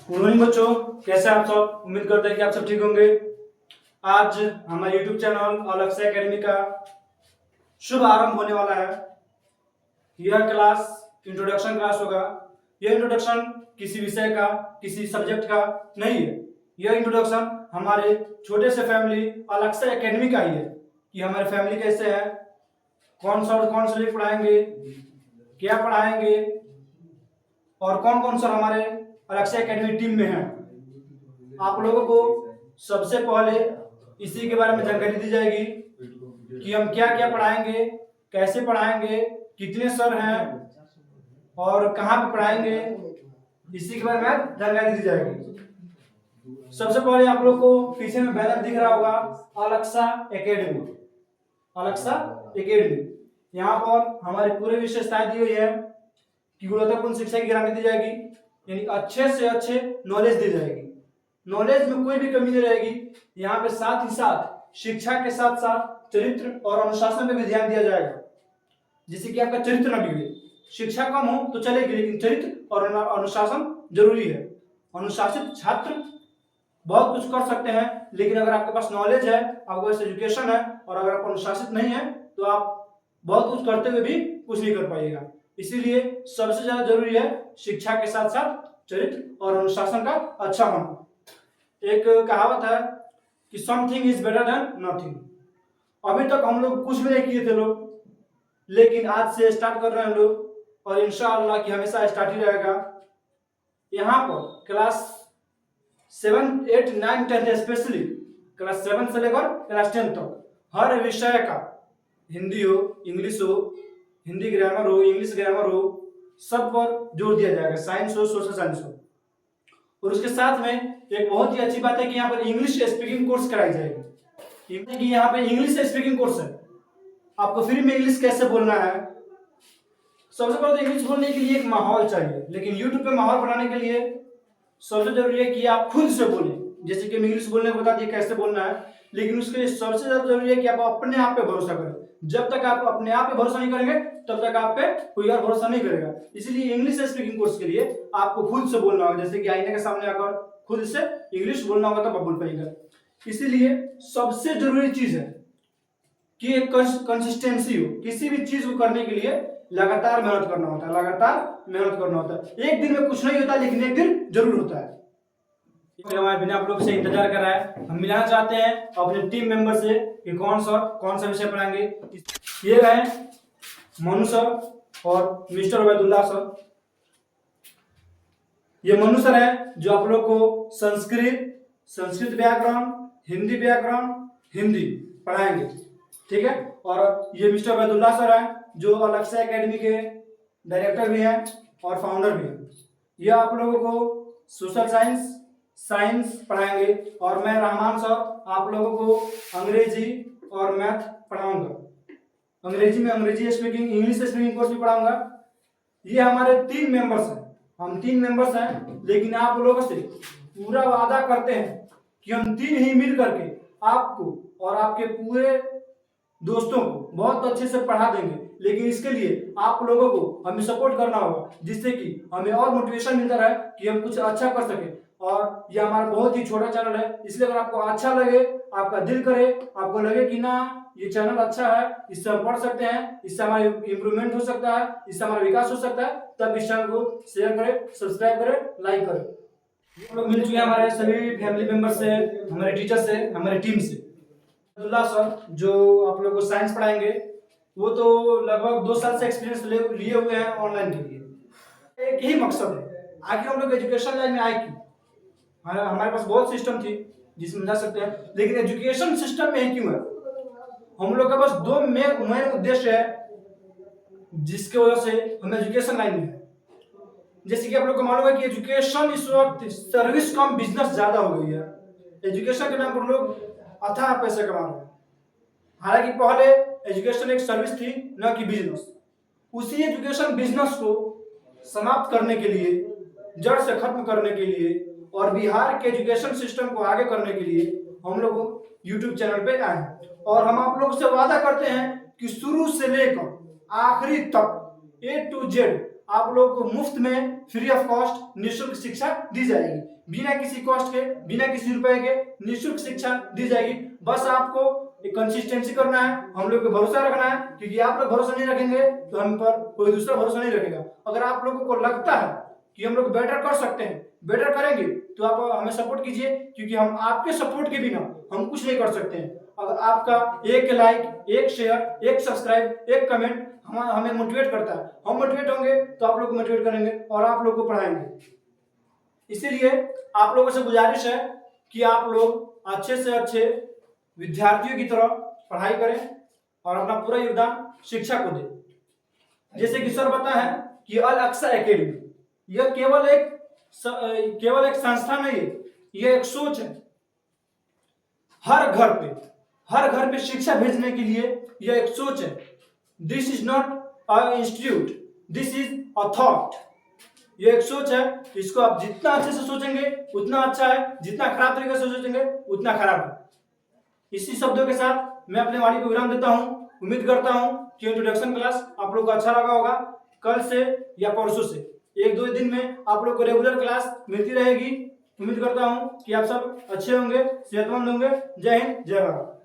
Good morning बच्चों, कैसे आप सब। उम्मीद करते हैं कि आप सब ठीक होंगे। आज हमारे YouTube चैनल अलग से एकेडमी का शुभ आरंभ होने वाला है। यह क्लास इंट्रोडक्शन क्लास होगा। यह इंट्रोडक्शन किसी विषय का, किसी सब्जेक्ट का नहीं है। यह इंट्रोडक्शन हमारे छोटे से फैमिली अलग से एकेडमी का ही है कि हमारे फैमिली कैसे है, कौन सा और कौन सब्जेक्ट पढ़ाएंगे, क्या पढ़ाएंगे और कौन कौन सा हमारे अलग से एकेडमी टीम में है। आप लोगों को सबसे पहले इसी के बारे में जानकारी दी जाएगी कि हम क्या क्या पढ़ाएंगे, कैसे पढ़ाएंगे, कितने सर हैं और कहाँ पे पढ़ाएंगे, इसी के बारे में जानकारी दी जाएगी। सबसे पहले आप लोग को पीछे में बैनर दिख रहा होगा, अलक्सा एकेडमी। अलक्सा एकेडमी, यहाँ पर हमारी पूरी विशेषताएं दी हुई है कि गुणवत्तापूर्ण शिक्षा की गारंटी दी जाएगी, यानी अच्छे से अच्छे नॉलेज दी जाएगी। नॉलेज में कोई भी कमी नहीं रहेगी। यहाँ पे साथ ही साथ शिक्षा के साथ साथ चरित्र और अनुशासन पे भी ध्यान दिया जाएगा, जिससे कि आपका चरित्र न बिगड़े। शिक्षा कम हो तो चलेगी, लेकिन चरित्र और अनुशासन जरूरी है। अनुशासित छात्र बहुत कुछ कर सकते हैं, लेकिन अगर आपके पास नॉलेज है, आपके पास एजुकेशन है और अगर आप अनुशासित नहीं है तो आप बहुत कुछ करते हुए भी कुछ नहीं कर पाइएगा। इसीलिए सबसे ज्यादा जरूरी है शिक्षा के साथ साथ चरित्र और अनुशासन का अच्छा होना। एक कहावत है कि something is better than nothing. अभी तक हम लोग कुछ भी नहीं किए थे लोग, लेकिन आज से स्टार्ट कर रहे हैं लोग और इंशाअल्लाह कि हमेशा स्टार्ट ही रहेगा। यहाँ पर क्लास 7, 8, 9, 10 स्पेशली क्लास 7 से लेकर क्लास 10 तक हर विषय का, हिंदी हो, इंग्लिश हो, हिंदी ग्रामर हो, इंग्लिश ग्रामर हो, सब पर जोर दिया जाएगा। साइंस हो, सोशल साइंस हो। और उसके साथ में एक बहुत ही अच्छी बात है कि यहाँ पर इंग्लिश स्पीकिंग कोर्स कराई जाएगी। कि यहाँ पे इंग्लिश स्पीकिंग कोर्स है। आपको फ्री में इंग्लिश कैसे बोलना है। सबसे पहले तो इंग्लिश बोलने के लिए एक माहौल चाहिए, लेकिन यूट्यूब पे माहौल बनाने के लिए सबसे जरूरी है कि आप खुद से बोलें। जैसे कि मैं इंग्लिश बोलने को बता दिया कैसे बोलना है, लेकिन उसके लिए सबसे ज्यादा जरूरी है कि आप अपने आप पे भरोसा करें। जब तक आप अपने आप पे भरोसा नहीं करेंगे तब तक आप पे कोई और भरोसा नहीं करेगा। इसीलिए इंग्लिश स्पीकिंग कोर्स के लिए आपको खुद से बोलना होगा। जैसे कि आईने के सामने आकर खुद से इंग्लिश बोलना होगा तब आप बोल पाएंगे। इसीलिए सबसे जरूरी चीज है कि एक कंसिस्टेंसी हो। किसी भी चीज को करने के लिए लगातार मेहनत करना होता है, लगातार मेहनत करना होता है। एक दिन में कुछ नहीं होता, लेकिन एक दिन जरूर होता है। हमारे बिना आप लोग से इंतजार कर रहा है। हम मिलाना चाहते हैं अपने टीम मेंबर से कि कौन सा विषय पढ़ाएंगे। ये रहे मनु सर और मिस्टर उबैदुल्ला सर। ये मनु सर है जो आप लोग को संस्कृत व्याकरण, हिंदी व्याकरण, हिंदी पढ़ाएंगे, ठीक है। और ये मिस्टर उबैदुल्ला सर है जो अलक्सा एकेडमी के डायरेक्टर भी हैं और फाउंडर भी हैं। ये आप लोगों को सोशल साइंस पढ़ाएंगे और मैं रहमान सर आप लोगों को अंग्रेजी और मैथ पढ़ाऊंगा। अंग्रेजी स्पीकिंग, इंग्लिश स्पीकिंग कोर्स भी पढ़ाऊंगा। ये हमारे 3 मेंबर्स हैं। हम 3 मेंबर्स हैं, लेकिन आप लोगों से पूरा वादा करते हैं कि हम 3 ही मिल करके आपको और आपके पूरे दोस्तों को बहुत अच्छे से पढ़ा देंगे। लेकिन इसके लिए आप लोगों को हमें सपोर्ट करना होगा, जिससे कि हमें और मोटिवेशन मिलता रहे कि हम कुछ अच्छा कर सके। और यह हमारा बहुत ही छोटा चैनल है, इसलिए अगर आपको अच्छा लगे, आपका दिल करे, आपको लगे कि ना ये चैनल अच्छा है, इससे हम पढ़ सकते हैं, इससे हमारा इंप्रूवमेंट हो सकता है, इससे हमारा विकास हो सकता है, तब इस चैनल को शेयर करें, सब्सक्राइब करें, लाइक करें। हम लोग मिल चुके हैं हमारे सभी फैमिली मेंबर से, हमारे टीचर से, हमारी टीम से। अब्दुल्ला सर जो आप लोग को साइंस पढ़ाएंगे, वो तो लगभग 2 साल से एक्सपीरियंस लिए हुए हैं ऑनलाइन के लिए। एक ही मकसद है, आखिर हम लोग एजुकेशन लाइन में आए क्यों। हमारे पास बहुत सिस्टम थी जिसमें जा सकते हैं, लेकिन एजुकेशन सिस्टम में क्यों है। हम लोग के पास 2 मेन उद्देश्य है जिसके वजह से हम एजुकेशन लाइन में है। जैसे कि आप लोग को मालूम है कि एजुकेशन इस वक्त सर्विस कम बिजनेस ज्यादा हो गई है। एजुकेशन के नाम पर लोग अथाह पैसे कमा रहे हैं। हालांकि पहले एजुकेशन एक सर्विस थी, न कि बिजनेस। उसी एजुकेशन बिजनेस को समाप्त करने के लिए, जड़ से खत्म करने के लिए और बिहार के एजुकेशन सिस्टम को आगे करने के लिए हम लोग यूट्यूब चैनल पे आए हैं। और हम आप लोग से वादा करते हैं कि शुरू से लेकर आखिरी तक A to Z आप लोगों को मुफ्त में फ्री ऑफ कॉस्ट निःशुल्क शिक्षा दी जाएगी, बिना किसी कॉस्ट के, बिना किसी रुपए के निःशुल्क शिक्षा दी जाएगी। बस आपको कंसिस्टेंसी करना है, हम लोग पे भरोसा रखना है, क्योंकि आप लोग भरोसा नहीं रखेंगे तो हम पर कोई दूसरा भरोसा नहीं रखेगा। अगर आप लोगों को लगता है कि हम लोग बेटर कर सकते हैं, बेटर करेंगे, तो आप हमें सपोर्ट कीजिए, क्योंकि हम आपके सपोर्ट के बिना हम कुछ नहीं कर सकते हैं। अगर आपका एक लाइक, एक शेयर, एक सब्सक्राइब, एक कमेंट हमें मोटिवेट करता है, हम मोटिवेट होंगे तो आप लोग को मोटिवेट करेंगे और आप लोग को पढ़ाएंगे। इसीलिए आप लोगों से गुजारिश है कि आप लोग अच्छे से अच्छे विद्यार्थियों की तरह पढ़ाई करें और अपना पूरा योगदान शिक्षा को दें। जैसे कि सर बताया है कि अल अक्सा एकेडमी यह केवल एक संस्था नहीं है, यह एक सोच है। हर घर पे शिक्षा भेजने के लिए यह एक सोच है। This is not a institute, this is a thought. यह एक सोच है, इसको आप जितना अच्छे से सोचेंगे उतना अच्छा है, जितना खराब तरीके से सोचेंगे उतना खराब है। इसी शब्दों के साथ मैं अपने वाणी को विराम देता हूं। उम्मीद करता हूं कि इंट्रोडक्शन क्लास आप लोग को अच्छा लगा होगा। कल से या परसों से 1-2 दिन में आप लोग को रेगुलर क्लास मिलती रहेगी। उम्मीद करता हूं कि आप सब अच्छे होंगे, सेहतमंद होंगे। जय हिंद, जय भारत।